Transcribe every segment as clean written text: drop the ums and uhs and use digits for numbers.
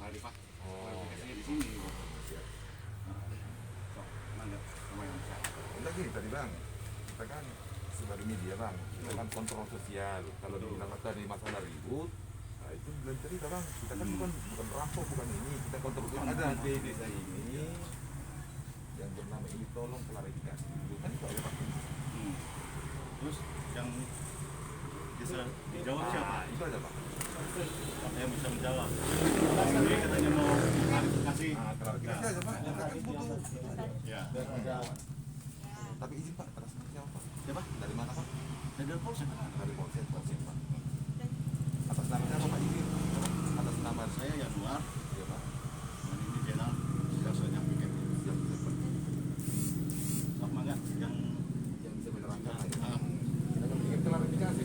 hari Pak. Oh. Klarifikasinya di sini. Mana sama yang Udah gini tadi bang, kita kan sebagai media bang, kita kan kontrol sosial. Kalau dibilang tadi masalah ribut, nah itu belum cerita bang. Kita kan bukan rampok, bukan ini. Kita kontrol sosial. Ada di desa ini yang bernama ini, tolong klarifikasi. Kan itu aja pak. Terus yang bisa dijawab siapa? Nah, itu aja pak. Siapa yang bisa menjawab? Ini katanya mau klarifikasi. Nah, klarifikasi aja pak. Kita kan butuh. Ya. Tapi izin pak, atas nama siapa pak? Siapa? Dari mana pak? Dari Polsek. Dari Polsek pak. Atas nama siapa pak izin? Atas nama Saya Yanuar. ya pak. Dan ini Jenal. Biasanya piket. Siap siap pak. Apa enggak? Yang Yang bisa menerangkan. ah, Kita kan ingin klarifikasi.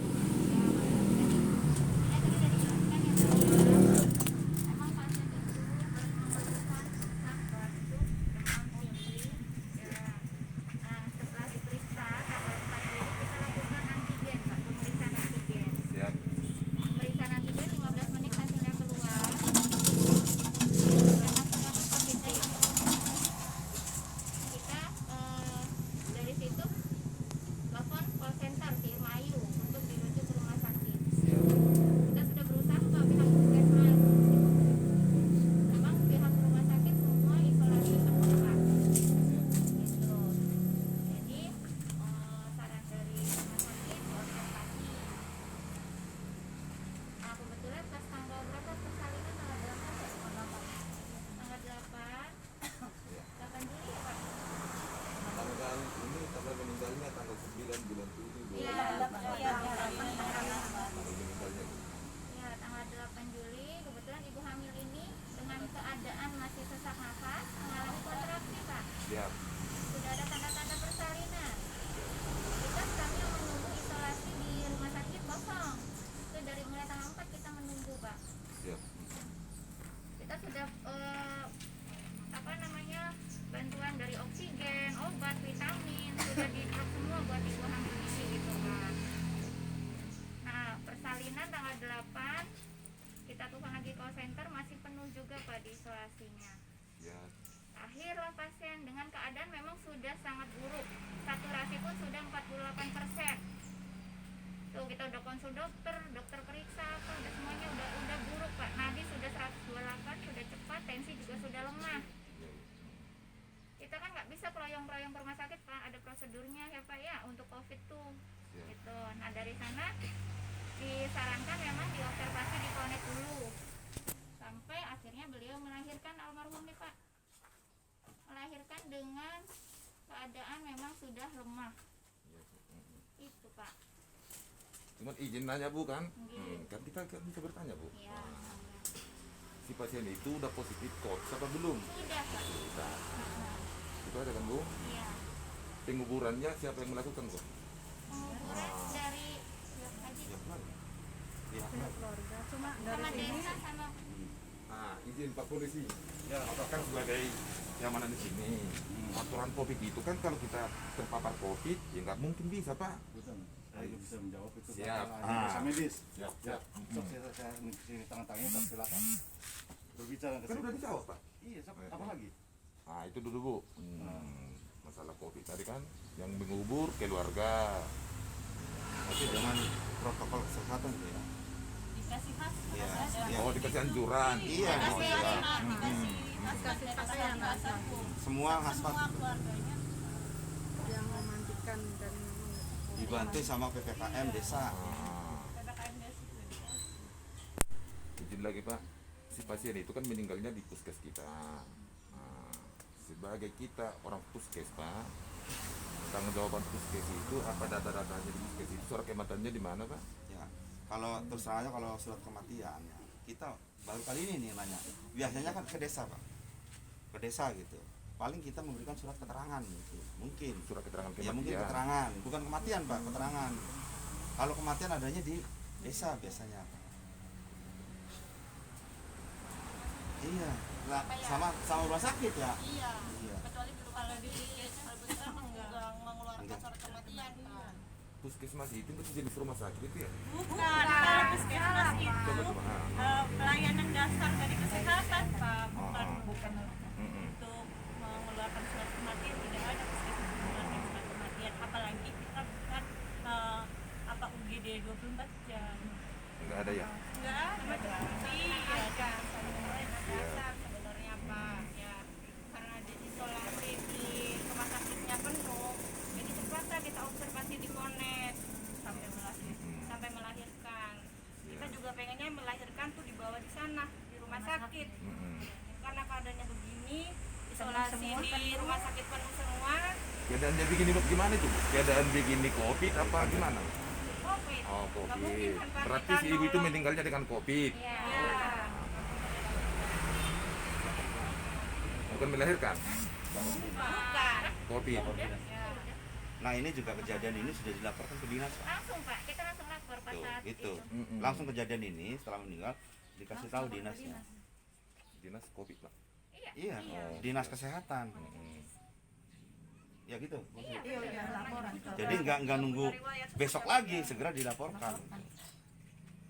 Siap. Dari situ telepon call center si Mayu untuk dirujuk ke rumah sakit. Siap. Kita sudah berusaha ke pihak puskesmas. Memang pihak rumah sakit semua isolasi terpusat. Gitu. Jadi saran dari rumah sakit observasi. Nah kebetulan pas tanggal berapa persalinan tanggal 8 ya? Tanggal 8 Juli ya Pak? Tanggal ini tanggal meninggalnya tanggal 9 bulan 7 Iya, meninggalnya. ya tanggal 8 Juli kebetulan ibu hamil ini dengan keadaan masih sesak nafas mengalami kontraksi Pak. Siap. Sudah ada tanda-tanda persalinan. Kita sambil menunggu isolasi di rumah sakit kosong. Itu dari mulai tanggal 4 kita menunggu Pak. Siap. Kita sudah bantuan dari oksigen, obat, vitamin sudah di drop semua buat ibu hamil ini gitu kan. Nah persalinan tanggal 8 kita telepon lagi call center masih penuh juga Pak di isolasinya. Siap. Akhirlah pasien dengan keadaan memang sudah sangat buruk, saturasi pun sudah 48%. Tuh kita udah konsul dokter periksa apa, udah semuanya udah buruk Pak. Nadi sudah 128, sudah cepat, tensi juga sudah lemah. Kita kan nggak bisa keroyong-keroyong ke rumah sakit Pak, ada prosedurnya ya Pak ya untuk COVID tuh. Gitu. Nah dari sana disarankan memang diobservasi di Konet dulu. Sampai akhirnya beliau melahirkan almarhum nih Pak. Melahirkan dengan keadaan memang sudah lemah. Itu Pak. Cuma izin nanya Bu kan? Iya. Kan kita kan bisa bertanya Bu. Iya. Si pasien itu udah positif COVID apa belum? Sudah Pak. Sudah. Itu ada kan Bu? Iya. Penguburannya siapa yang melakukan Bu? Pengukuran dari haji Iya. keluarga cuma sama dari sini desa sama Nah, izin Pak Polisi. Ya, apakah sebagai keamanan di sini aturan COVID itu kan kalau kita terpapar COVID ya nggak mungkin bisa Pak. betul. Saya bisa menjawab itu. Siap. Bahasa medis. Siap. Ya. Sok saya sini tangan-tangannya tak silakan. Berbicara ke Kan saya. udah dijawab Pak. Iya, apa lagi? Nah itu dulu Bu. Masalah COVID tadi kan yang mengubur keluarga. Tapi dengan protokol kesehatan ya. dikasih khas. Iya. Oh dikasih anjuran. Iya. Oh, iya. kasih pakaian asal Semua hazmat keluarganya. yang memandikan dan dibantu sama PPKM desa. Ah, PPKM desa. izin lagi Pak. Si pasien itu kan meninggalnya di puskes kita. Nah, sebagai kita orang puskes Pak, tanggung jawaban puskes itu apa data-datanya di puskes itu, surat kematiannya di mana Pak? Ya. Kalau terus terang aja kalau surat kematian ya, kita baru kali ini nih nanya. Biasanya kan ke desa Pak. Ke desa gitu. Paling kita memberikan surat keterangan gitu. Mungkin. Surat keterangan Ya kematian. mungkin keterangan, bukan kematian Pak, keterangan. Kalau kematian adanya di desa biasanya Pak. Iya. Nah, sama rumah sakit ya. Iya. Iya. Kecuali kalau di puskesmas kalau beneran enggak mengeluarkan surat kematian Pak. puskesmas itu jenis rumah sakit itu ya? Bukan, kalau puskesmas itu Coba. pelayanan dasar dari kesehatan Pak, bukan Mm-mm. untuk mengeluarkan surat kematian. Tidak ada puskesmas yang mengeluarkan surat kematian, apalagi kita bukan UGD 24 jam. Nggak ada ya? Enggak ada. Iya, Dasar sebenarnya Pak, ya karena di isolasi di rumah sakitnya penuh, jadi terpaksa kita observasi di Monet sampai melahirkan. Kita juga pengennya melahirkan tuh dibawa di sana di rumah sakit. Mm-mm. Karena keadaannya begini, isolasi di rumah sakit penuh semua, Keadaan dia begini gimana itu? Keadaan begini COVID apa gimana? COVID. Oh Nggak mungkin COVID. kan Pak Berarti kita si ibu itu nolong. meninggalnya dengan COVID. Iya. Bukan melahirkan? Bukan. COVID. Ya. Nah ini juga kejadian ini sudah dilaporkan ke dinas Pak. Langsung Pak, kita langsung lapor pas Tuh, saat gitu. itu. Mm-mm. Langsung kejadian ini setelah meninggal dikasih tahu dinasnya. Dinas COVID Pak. Iya. Iya, dinas kesehatan. Mm-mm. Ya gitu. Iya, Iya, benar. laporan. Jadi nggak nunggu besok lagi, segera dilaporkan.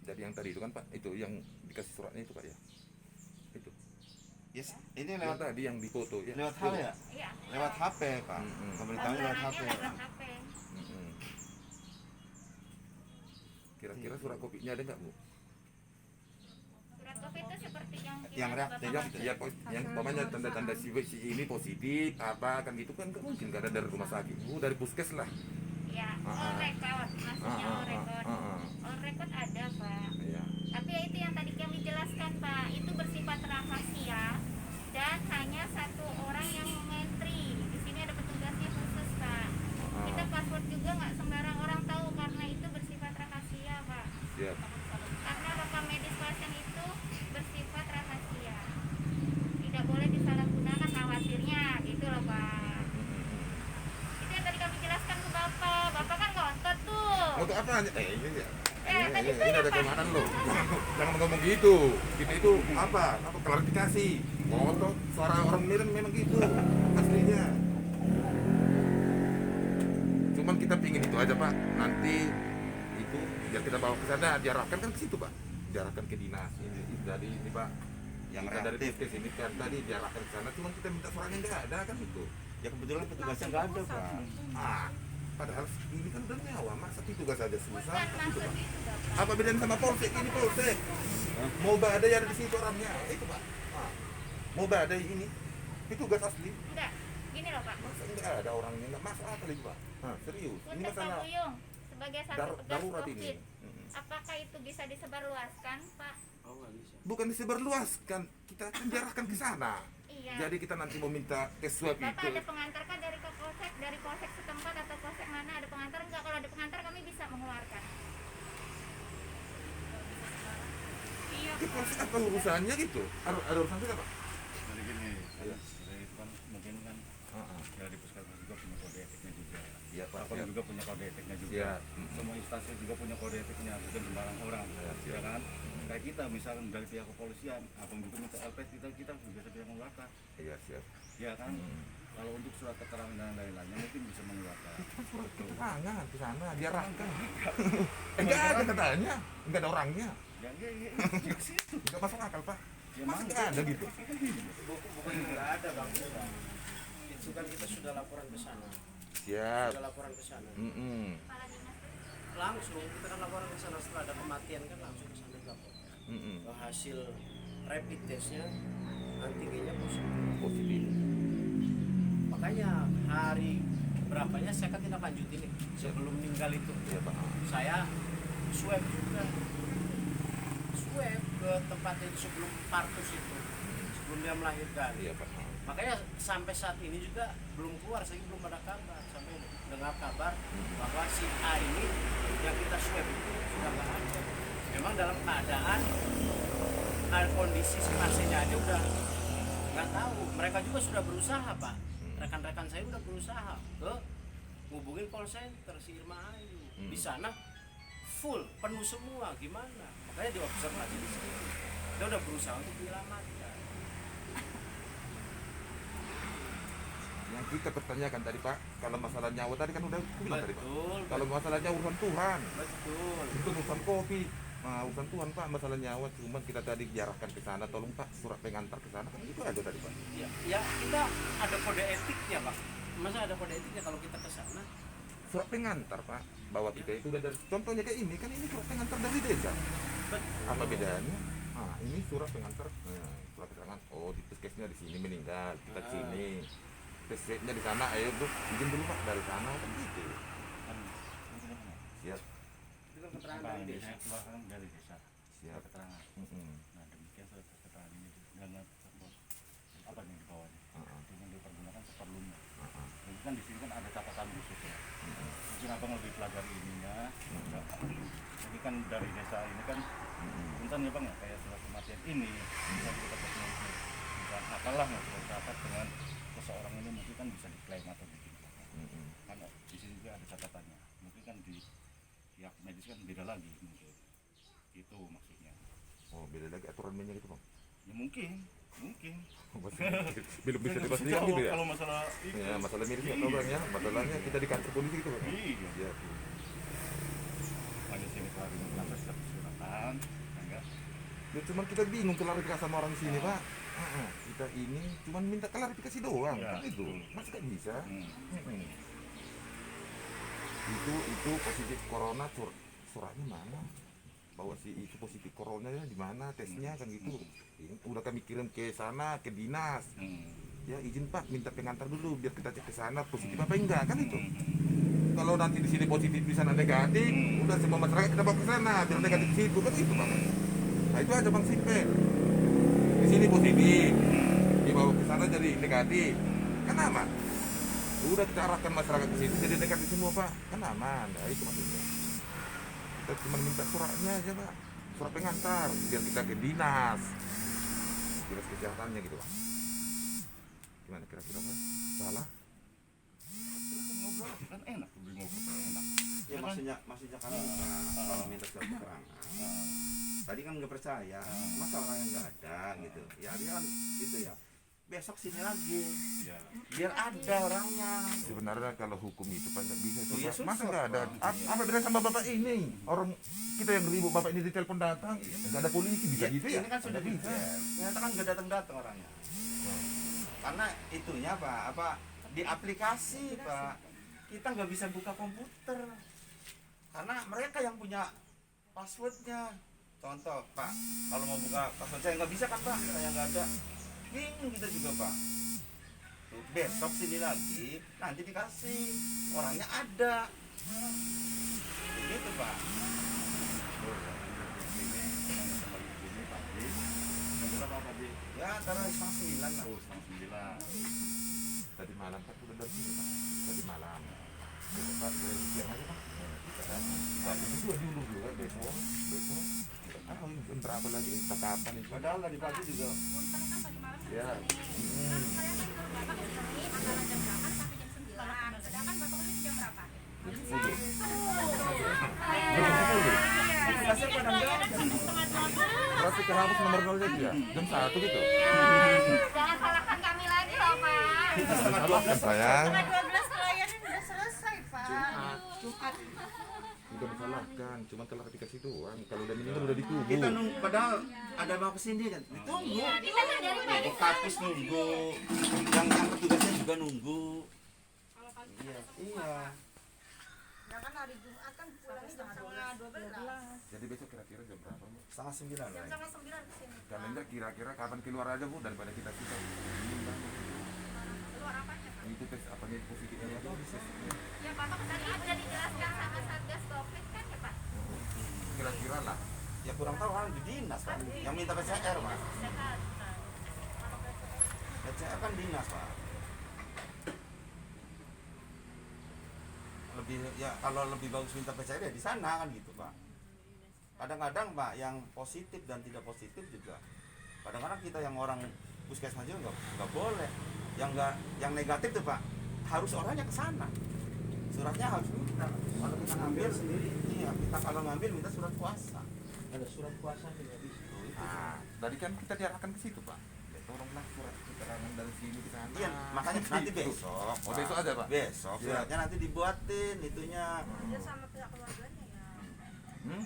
Jadi yang tadi itu kan Pak, itu yang dikasih suratnya itu Pak ya? Itu. Yes, ini Yang lewat tadi yang difoto ya? lewat hal ya, Iya. lewat HP Pak. Mm-mm. Pemberitahuan lewat HP. Laporannya lewat HP. Mm-mm. Kira-kira surat COVID-nya ada nggak Bu? Surat COVID itu seperti yang Yang reaktif, Bapak gitu. Ya, yang umpamanya tanda-tanda si ini positif apa kan gitu kan nggak mungkin nggak ada dari rumah sakit Bu, dari puskes lah. ya, Ah, all ah. record, maksudnya all record. All record ada Pak. Iya. Tapi ya itu yang tadi kami jelaskan Pak, itu bersifat rahasia dan hanya satu orang yang mengentry. Di sini ada petugasnya khusus Pak. Kita password juga nggak sembarang orang tahu karena itu bersifat rahasia Pak. Siap. Karena rekam medis pasien itu bersifat rahasia, tidak boleh disalahgunakan khawatirnya gitu loh Pak. Itu yang tadi kami jelaskan ke Bapak kan ngotot tuh. Untuk apa? Ini ya. Tadi Ini saya ada Pak. kemanan loh. Jangan ngomong gitu. Kita itu apa klarifikasi. Ngotot suara orang Miran memang gitu aslinya. Cuman kita pingin itu aja Pak. Nanti itu biar kita bawa ke sana, diarahkan kan ke situ Pak. Diarahkan ke dinas. Ini dari ini Pak. Yang Kita dari reaktif. puskes ini kan tadi diarahkan ke sana. Cuman kita minta suaranya nggak ada kan itu. Ya kebetulan petugasnya nggak ada Pak. Ah, padahal ini kan udah nyawa, masa tugas aja susah. Bukan maksud itu Bapak. Apa bedanya sama polsek? Ini polsek. Moba ada yang ada di situ orangnya. Itu Pak. Ah, Moba ada ini. Itu tugas asli. Enggak, gini loh Pak. Masa enggak ada orangnya? Enggak masuk akal itu Pak. Hah, serius. Ini Untuk Pak masalah Buyung sebagai satu petugas darurat ini. COVID, apakah itu bisa disebarluaskan Pak? Bukan disebarluaskan, kita akan diarahkan ke sana. Iya. Jadi kita nanti mau minta tes swab Bapak itu. ada pengantar kah dari polsek setempat atau polsek mana ada pengantar enggak? Kalau ada pengantar kami bisa mengeluarkan. Iya, Di polsek apa urusannya gitu? Ada urusan itu apa? Jadi gini, Iya. dari itu kan mungkin kan dari puskesmas juga punya kode etiknya juga. Iya Pak. Lapor Siap. juga punya kode etiknya juga. Iya. Semua instansi juga punya kode etiknya, bukan sembarang orang. Ya kan? Kayak kita misalkan dari pihak kepolisian, apa begitu minta LP kita bisa mengeluarkan. Iya, siap. Ya kan? Kalau untuk surat keterangan dan lain-lainnya mungkin bisa mengeluarkan. Keterangan ke sana, diarahkan. Enggak ada katanya, enggak ada orangnya. Ya iya, di situ. Enggak masuk akal Pak. Ya, Masa enggak ada gitu? Bukan nggak ada bang, itu kan kita sudah laporan ke sana, Siap. sudah laporan ke sana. Kepala dinas Langsung kita kan laporan ke sana setelah ada kematian kan langsung ke sana dilaporkan. Hasil rapid testnya antigennya positif. Positif. Makanya hari berapanya saya kan tidak lanjutin nih sebelum meninggal itu. Iya Pak. Saya swab juga, swab ke tempat itu sebelum partus itu, sebelum dia melahirkan. Iya Pak. Makanya sampai saat ini juga belum keluar, saya belum ada kabar sampai dengar kabar bahwa si A ini yang kita swab itu sudah nggak ada. Memang dalam keadaan kondisi si pasiennya aja udah nggak tahu. Mereka juga sudah berusaha Pak, rekan-rekan saya udah berusaha ke ngubungin call center si Irma Ayu. Di sana full penuh semua, gimana? Makanya diobservasi di sini. Dia udah berusaha untuk menyelamatkan. Yang kita pertanyakan tadi Pak, kalau masalah nyawa tadi kan udah bilang tadi Pak. Betul, Kalau masalahnya urusan Tuhan, betul. itu urusan kopi. Nah, urusan Tuhan Pak, masalah nyawa cuma kita tadi diarahkan ke sana, tolong Pak surat pengantar ke sana kan itu aja tadi Pak. Ya kita ada kode etiknya Pak. Masa ada kode etiknya kalau kita ke sana? Surat pengantar Pak, bahwa kita itu udah dari contohnya kayak ini kan ini surat pengantar dari desa. Betul. Apa bedanya? Ah, ini surat pengantar. Nah, surat keterangan. Oh, di puskesnya di sini meninggal, kita ke sini. Puskesnya di sana, ayo Bu, izin dulu Pak dari sana kan gitu. Siap. Itu kan keterangan dari desa. keluarkan dari desa. Siap. Keterangan. Mm-mm. Nah demikian surat keterangan ini dengan apa yang di bawahnya. Uh-uh. Dengan dipergunakan seperlunya. Uh-uh. Jadi kan di sini kan ada catatan khusus ya. Mungkin abang lebih pelajari ininya. Enggak. Ini kan dari desa ini kan punten ya bang ya kayak surat kematian ini bisa kita teknologi bisa apalah nggak tercatat dengan seseorang ini mungkin kan bisa diklaim atau bikin Mm-mm. kan di sini juga ada catatannya mungkin kan di pihak medis kan beda lagi mungkin itu maksudnya Oh, beda lagi aturan mainnya gitu Bang. ya mungkin Belum bisa Kan dipastikan jauh gitu ya. kalau masalah itu Ya, masalah medis nggak tahu Bang ya. Masalahnya kita di kantor polisi gitu Bang. iya Ya. hanya sini keluarin atas satu suratan enggak Ya cuman kita bingung klarifikasi sama orang sini Pak. Kita ini cuman minta klarifikasi doang Ya, kan itu. betul. Masa nggak bisa? hmm. Itu positif corona suratnya mana? Bahwa si itu positif coronanya di mana tesnya kan gitu. Udah kami kirim ke sana ke dinas. Ya izin Pak minta pengantar dulu biar kita cek ke sana positif apa enggak kan itu. Kalau nanti di sini positif di sana negatif, udah semua masyarakat kita bawa ke sana biar negatif di situ kan itu Bang. Nah itu aja Bang simpel. Di sini positif, dibawa ke sana jadi negatif, kan aman. Udah kita arahkan masyarakat ke situ jadi negatif semua Pak, kan aman. Nah itu maksudnya. Kita cuma minta suratnya aja Pak, surat pengantar biar kita ke dinas kesehatannya gitu Pak. Gimana kira-kira Pak? Salah? ngobrol kan enak lebih ngobrol enak Ya maksudnya kami kalau minta surat keterangan. Tadi kan nggak percaya, masa orang yang nggak ada gitu. Ya dia kan gitu ya. Besok sini lagi, ya biar ada orangnya. Sebenarnya kalau hukum itu Pak nggak bisa itu Iya, Pak. susah, Masa nggak ada? Pak. Apa beda sama Bapak ini? Orang kita yang ribut Bapak ini ditelepon datang, nggak ada polisi bisa gitu ya? Ini kan sudah Nggak bisa. ternyata kan nggak datang orangnya. Karena itunya Pak, apa di aplikasi Pak, kita nggak bisa buka komputer. Karena mereka yang punya passwordnya. Contoh Pak, kalau mau buka password saya nggak bisa kan Pak, saya nggak ada. Bingung kita juga Pak. Tuh, besok sini lagi, nanti dikasih orangnya ada. Begitu Pak. ini pagi jam berapa pagi Ya antara 9:30 lah. oh 9:30 Tadi malam Pak udah dari sini Pak. Tadi malam. Besok Pak dari siang aja Pak. Kita datang. Tadi itu dulu juga besok. Ah, jam berapa lagi? Entah kapan itu? padahal tadi pagi juga Punten kan tadi malam Ya. kan saya kan baru bapak ke sini antara jam 8 sampai jam 9 sedangkan bapak ke sini jam berapa? Jam 1 Kasih pada Trafik kehapus nomor 0 aja ya. Jam 1 gitu. jangan salahkan kami lagi loh Pak Salahkan sayang. 12 pelayanan udah selesai Pak. Jumat. Udah disalahkan, cuma klarifikasi doang. Kalau udah meninggal udah ditunggu. kita nunggu, padahal ada mau kesini kan ditunggu. kita kan dari tadi Kapis nunggu, yang petugasnya juga nunggu. Iya. kan hari Jumat kan pulangnya jam setengah 12. Jadi besok kira-kira jam berapa Bu? 8:30 lah. Jam setengah 9 kesini. Kalau enggak kira-kira kapan keluar aja Bu daripada kita susah. keluar apanya Pak? Itu tes apa nih positifnya itu bisa. Ya bapak tadi udah dijelaskan sama Satgas Covid kan ya Pak? Kira-kira lah. Ya kurang tahu kan di dinas kan, yang minta PCR Mas. PCR kan dinas Pak. Lebih ya kalau lebih bagus minta PCR ya di sana kan gitu Pak. Kadang-kadang Pak yang positif dan tidak positif juga. Kadang-kadang kita yang orang puskesmas juga nggak boleh. Yang negatif tuh Pak harus orangnya ke sana. Suratnya harus minta. Kalau kita ngambil sendiri, iya kita kalau ngambil minta surat kuasa. Ada surat kuasa juga di situ. Nah, tadi kan kita diarahkan ke situ Pak. tolonglah surat keterangan dari sini ke sana. Iya, makanya nanti Gitu. besok. Oh, besok ada, Pak? Besok Iya. suratnya nanti dibuatin itunya. Dia sama pihak keluarganya ya. Hmm?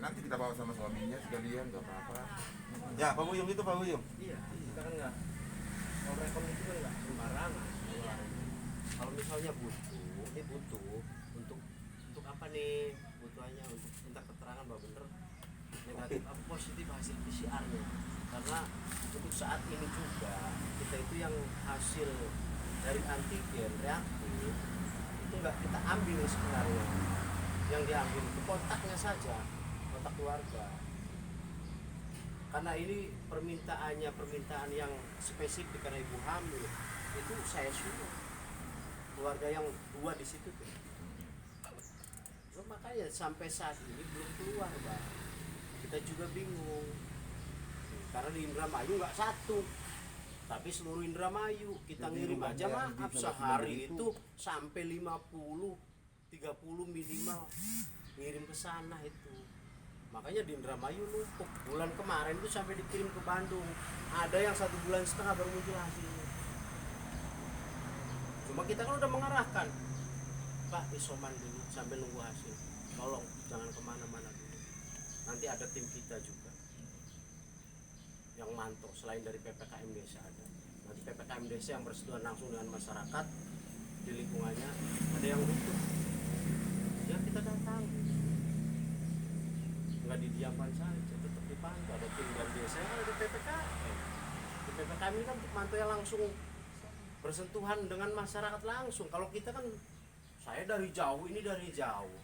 Nanti kita bawa sama suaminya sekalian, nggak apa-apa. Ya, Pak Buyung itu Pak Buyung. Iya, kita kan nggak, kalau rekon itu kan nggak sembarangan. Kalau misalnya butuh, ini butuh untuk apa nih butuhannya, untuk minta keterangan bahwa bener negatif apa positif hasil PCR-nya. Karena untuk saat ini juga kita itu yang hasil dari antigen reaktif itu nggak kita ambil sebenarnya, yang diambil itu kontaknya saja, kontak keluarga. Karena ini permintaan yang spesifik karena ibu hamil, itu saya suruh keluarga yang 2 di situ tuh. So, makanya sampai saat ini belum keluar, Bang. Kita juga bingung. Karena di Indramayu nggak 1, tapi seluruh Indramayu kita Jadi ngirim aja rumahnya maaf di sehari itu. itu sampai 50 30 minimal ngirim ke sana itu. Makanya di Indramayu numpuk. Bulan kemarin itu sampai dikirim ke Bandung. Ada yang 1,5 bulan baru muncul hasilnya. Cuma kita kan udah mengarahkan, Pak isoman dulu sambil nunggu hasil. Tolong jangan kemana-mana dulu. Nanti ada tim kita juga yang mantau selain dari PPKM desa ada. Nanti PPKM desa yang bersentuhan langsung dengan masyarakat di lingkungannya, ada yang butuh. Ya kita datang. Nggak didiamkan saja, tetap dipantau. Ada tim dari desa, ada PPKM. Di PPKM ini kan untuk mantau yang langsung bersentuhan dengan masyarakat langsung. Kalau kita kan saya dari jauh, ini dari jauh,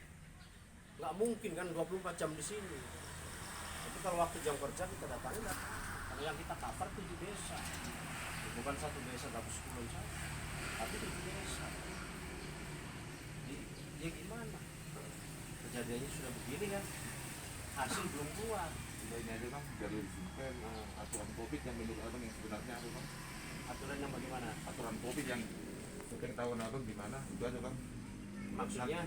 nggak mungkin kan 24 jam di sini. Tapi kalau waktu jam kerja kita datangin, karena yang kita cover 7 desa, bukan 1 desa Gabus Kulon saja, tapi 7 desa. Ya gimana? Kejadiannya sudah begini kan, hasil belum keluar. Ini aja bang, biar lebih simpel. Aturan COVID yang menurut abang yang sebenarnya apa bang? Aturan yang bagaimana? Aturan COVID yang sekian tahun abang gimana? Itu aja bang. Maksudnya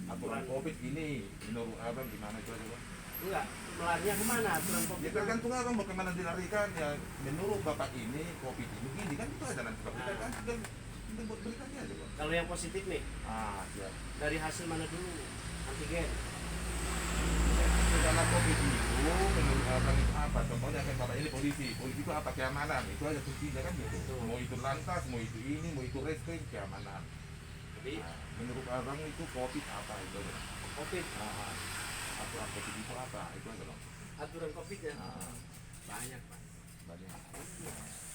Aturan COVID ini menurut abang gimana itu aja bang? enggak, melarinya kemana aturan COVID? Ya tergantung abang bagaimana dilarikan ya. Menurut bapak ini COVID ini gini kan itu aja nanti kita kan tinggal buat beritanya aja bang. Kalau yang positif nih, Siap. dari hasil mana dulu? Antigen. Karena COVID itu menurut abang itu apa? Contohnya kan bapak ini polisi itu apa keamanan? Itu aja fungsinya kan gitu. Betul. Mau itu lantas, mau itu ini, mau itu reskrim keamanan. Jadi Menurut abang itu COVID apa itu aja? COVID, Aturan COVID itu apa? Itu aja bang. aturan COVID ya Ah, banyak Pak. banyak.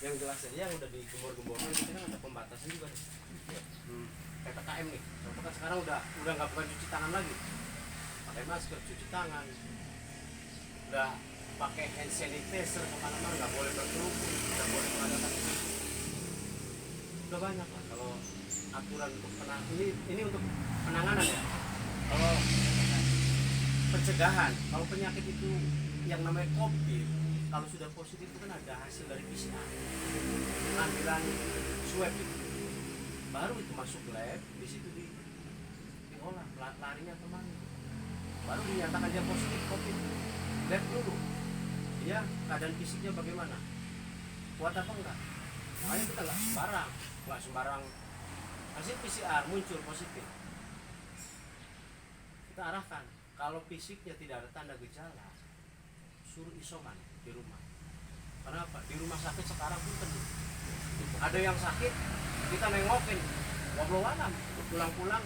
Yang jelas aja yang udah digembor-gemborkan itu kan ada pembatasan juga nih. PPKM nih. Contoh kan sekarang udah nggak bukan cuci tangan lagi. Pakai masker, cuci tangan. Udah pakai hand sanitizer kemana-mana, nggak boleh berkerumun, nggak boleh mengadakan itu. Udah banyak Pak. Kalau aturan untuk ini untuk penanganan ya. Kalau pencegahan, kalau penyakit itu yang namanya COVID, kalau sudah positif itu kan ada hasil dari PCR, pengambilan swab itu, baru itu masuk lab, di situ diolah larinya kemana, baru dinyatakan dia positif COVID, lab dulu, dia keadaan fisiknya bagaimana, kuat apa enggak, makanya kita nggak sembarang hasil PCR muncul positif, kita arahkan. Kalau fisiknya tidak ada tanda gejala, suruh isoman di rumah. Kenapa? Di rumah sakit sekarang pun penuh. Ada yang sakit, kita nengokin, walau alam, pulang-pulang.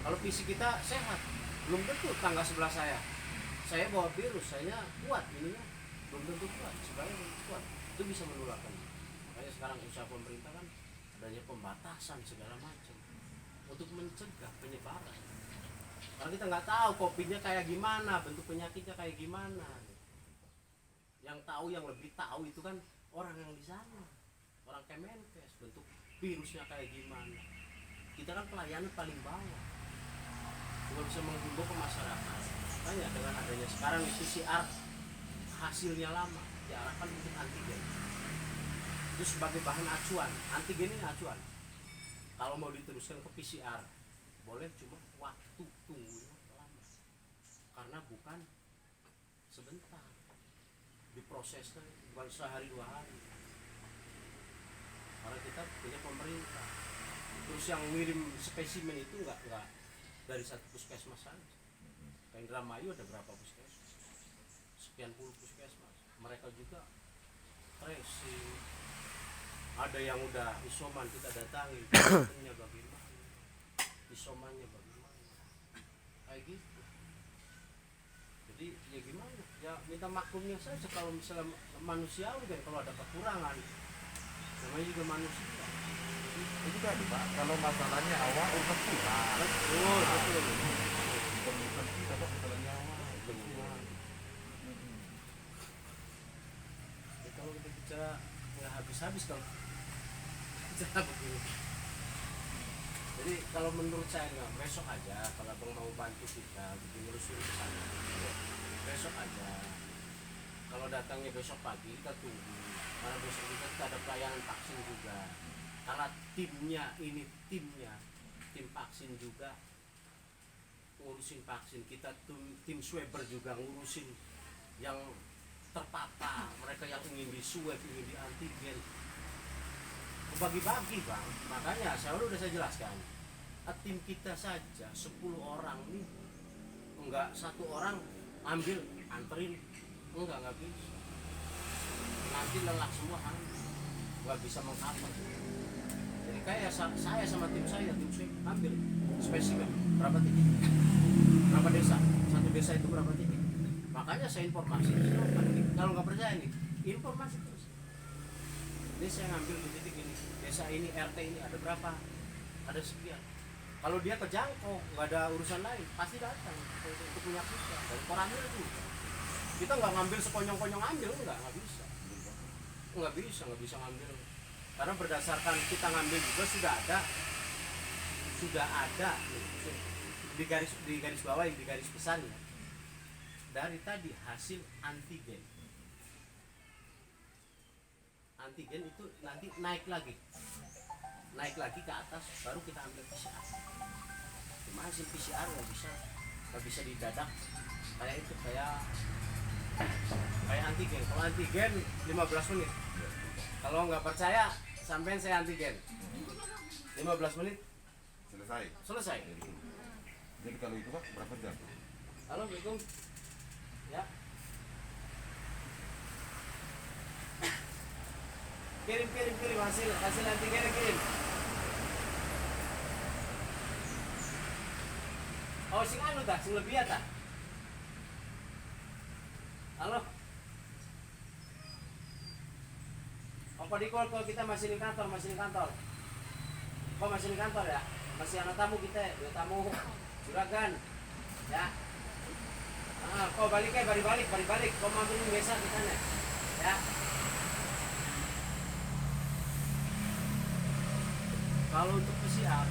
Kalau fisik kita sehat, belum tentu tangga sebelah saya bawa virus, saya kuat ininya, belum tentu kuat. Sebenarnya belum kuat, itu bisa menularkan. Makanya sekarang usaha pemerintah kan adanya pembatasan segala macam untuk mencegah penyebaran. Karena kita nggak tahu COVID-nya kayak gimana, bentuk penyakitnya kayak gimana. Yang tahu, yang lebih tahu itu kan orang yang di sana, orang Kemenkes, bentuk virusnya kayak gimana. Kita kan pelayanan paling bawah, cuma bisa menghimbau ke masyarakat. Makanya dengan adanya sekarang PCR hasilnya lama, diarahkan untuk antigen. Itu sebagai bahan acuan, antigen ini acuan. Kalau mau diteruskan ke PCR, boleh, cuma waktu tunggunya lama karena bukan sebentar. diprosesnya bukan sehari 2 hari, karena kita punya pemerintah. Terus yang ngirim spesimen itu nggak dari satu puskesmas saja. Kayak Indramayu ada berapa puskesmas, sekian puluh puskesmas, mereka juga tracing. Ada yang udah isoman kita datangi, isomannya bagaimana, isomannya bagaimana, kayak gitu. Jadi ya gimana, ya minta maklumnya saja kalau misalnya manusiawi kan, kalau ada kekurangan namanya juga manusia. Itu tadi Pak, kalau masalahnya awal urusan Tuhan. Betul. Bukan urusan kita Pak, masalahnya awal urusan Tuhan. Ya, kalau kita bicara nggak habis-habis kalau bicara begini. Jadi kalau menurut saya nggak, besok aja kalau abang mau bantu kita bikin ngurus sana, besok aja. Kalau datangnya besok pagi kita tunggu, karena besok kita ada pelayanan vaksin juga. Karena tim vaksin juga ngurusin vaksin, kita tim sweber juga ngurusin yang terpapar, mereka yang ingin di swab, ingin di antigen, bagi-bagi bang. Makanya saya jelaskan, tim kita saja 10 orang nih, enggak 1 orang ambil anterin, enggak bisa, nanti lelah semua kan, nggak bisa mengcover. Jadi kayak saya sama tim swab ambil spesimen berapa titik, berapa desa, satu desa itu berapa titik. Makanya saya informasi, kalau nggak percaya nih, informasi terus. Ini saya ngambil di titik ini, desa ini, RT ini ada berapa, ada sekian. Kalau dia kejangkau, nggak ada urusan lain, pasti datang untuk punya kita. Dan koramil itu, kita nggak ngambil sekonyong-konyong ambil, nggak bisa ngambil. Karena berdasarkan kita ngambil juga sudah ada di garis bawah, di garis besarnya. Dari tadi hasil antigen itu nanti naik lagi ke atas, baru kita ambil PCR. Cuma hasil PCR nggak bisa didadak kayak itu, kayak antigen. Kalau antigen 15 menit. Kalau nggak percaya, sampein saya antigen 15 menit selesai. Jadi kalau itu Pak, berapa jam? Halo, Assalamualaikum. Ya. Kirim hasil antigen, kirim. Oh, sing anu tah, sing lebih tah. Halo. Apa di call kita masih di kantor. Kok masih di kantor ya? Masih anak tamu kita, dua tamu juragan. Ya. Kau balik. Kau mampir biasa di sana. Ya. Kalau untuk PCR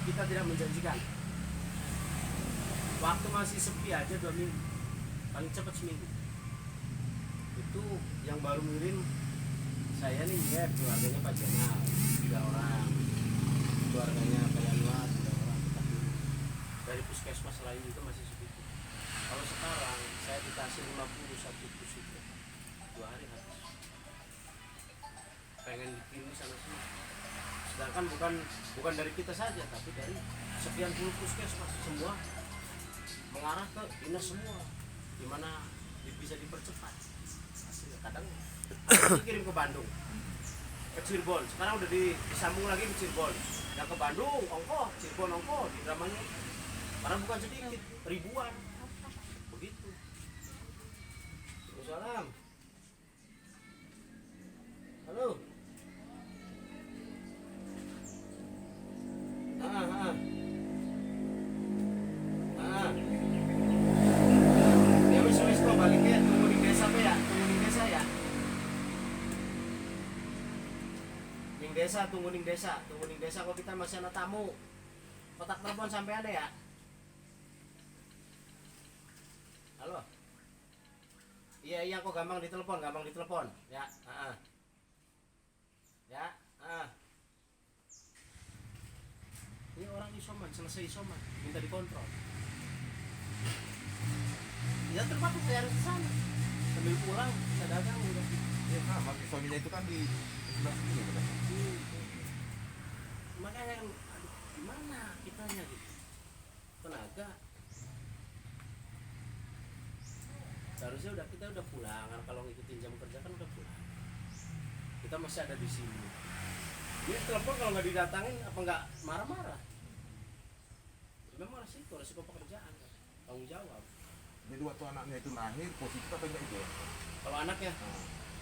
kita tidak menjanjikan. Waktu masih sepi aja 2 minggu, paling cepat seminggu. Itu yang baru ngirim saya nih, ya, keluarganya Pak Jenal 3 orang, keluarganya Pak Yanwar 3 orang. Dari puskesmas lain itu masih sedikit. Kalau sekarang saya dikasih 51 puskesmas, 2 hari habis. Pengen dikirim sana sini. Sedangkan bukan dari kita saja, tapi dari sekian puluh puskesmas semua mengarah ke dinas semua, dimana bisa dipercepat hasilnya. Kadang dikirim ke Bandung, ke Cirebon, sekarang udah disambung lagi ke Cirebon, yang ke Bandung ongkoh, Cirebon ongkoh, di dramanya karena bukan sedikit, ribuan begitu. Waalaikumsalam. Halo. Ya wis kok baliknya tunggu di desa ya, tunggu di desa kok kita masih ada tamu. Kotak telepon sampai ada ya. Halo. Iya kok gampang ditelepon ya. Ya. Ini orang isoman, selesai isoman, minta dikontrol. Ya terpaksa saya harus ke sana. sambil pulang bisa dagang udah. Ya sama, suaminya itu kan di sebelah sini kan. Makanya aduh, gimana kitanya gitu, tenaga seharusnya kita udah pulang kan, kalau ngikutin jam kerja kan udah pulang, kita masih ada di sini. Ini telepon kalau nggak didatangin apa nggak marah-marah? Memang resiko pekerjaan kan, tanggung jawab. Jadi waktu anaknya itu lahir positif apa enggak itu? Kalau anaknya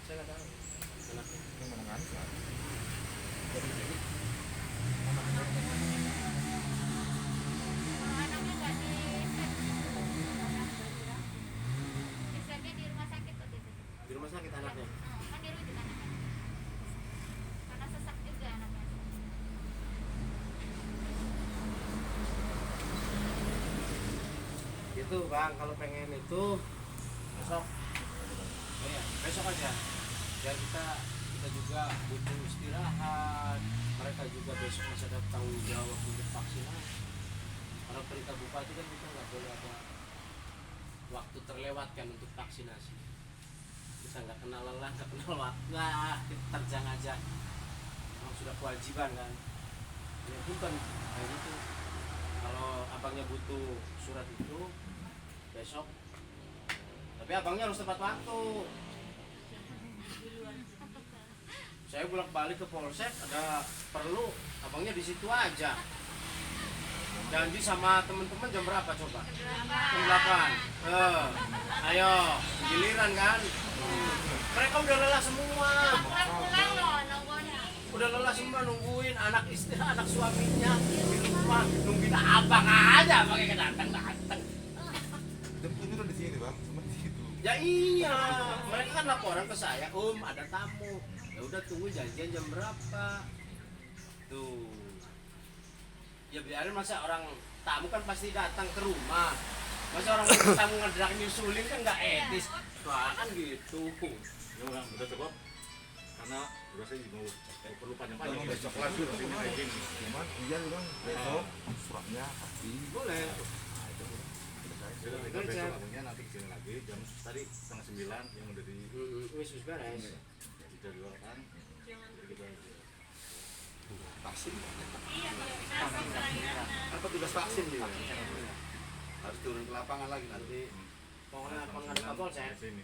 saya nggak tahu anaknya. Yang mana kan? Kalau anaknya nggak di swabnya di rumah sakit waktu itu. Di rumah sakit anaknya. Kan dirujuk anaknya. Karena sesak juga anaknya. Gitu bang, kalau pengen itu besok, ya besok aja. Biar kita juga butuh istirahat. Mereka juga besok masih ada tanggung jawab untuk vaksinasi. Karena perintah bupati kan kita nggak boleh ada waktu terlewatkan untuk vaksinasi. Kita nggak kenal lelah, nggak kenal waktu, nggak kita terjang aja. Memang sudah kewajiban kan. Ya bukan kayak gitu. Kalau abangnya butuh surat itu besok, tapi abangnya harus tepat waktu. Saya bolak-balik ke polsek, ada perlu, abangnya di situ aja. Janji sama teman-teman jam berapa coba? Jam 8. Ayo, giliran kan? Mereka udah lelah semua. Pulang loh nungguin. Udah lelah semua nungguin anak istri, anak suaminya di rumah nungguin abang aja pakai datang. Jam 7 udah di sini bang, cuma di situ. Ya iya, mereka kan laporan ke saya, ada tamu. Ya udah tunggu janjian jam berapa. Tuh. Ya biarin, masa orang tamu kan pasti datang ke rumah. Masa orang tamu ngedrak nyusulin kan nggak etis. Wah kan gitu. Ya udah cukup. Karena udah saya mau perlu panjang-panjang. Kalau Besok besok lagi lagi sini kayak gini. Cuman iya bang, besok suratnya pasti. Boleh. Kita besok abangnya nanti kesini lagi jam tadi 8:30 yang udah di Wis beres. dijadwalkan. Jadi kita Vaksin. Kan petugas vaksin juga. Harus turun ke lapangan lagi nanti. Pokoknya pengen kapol saya. sini.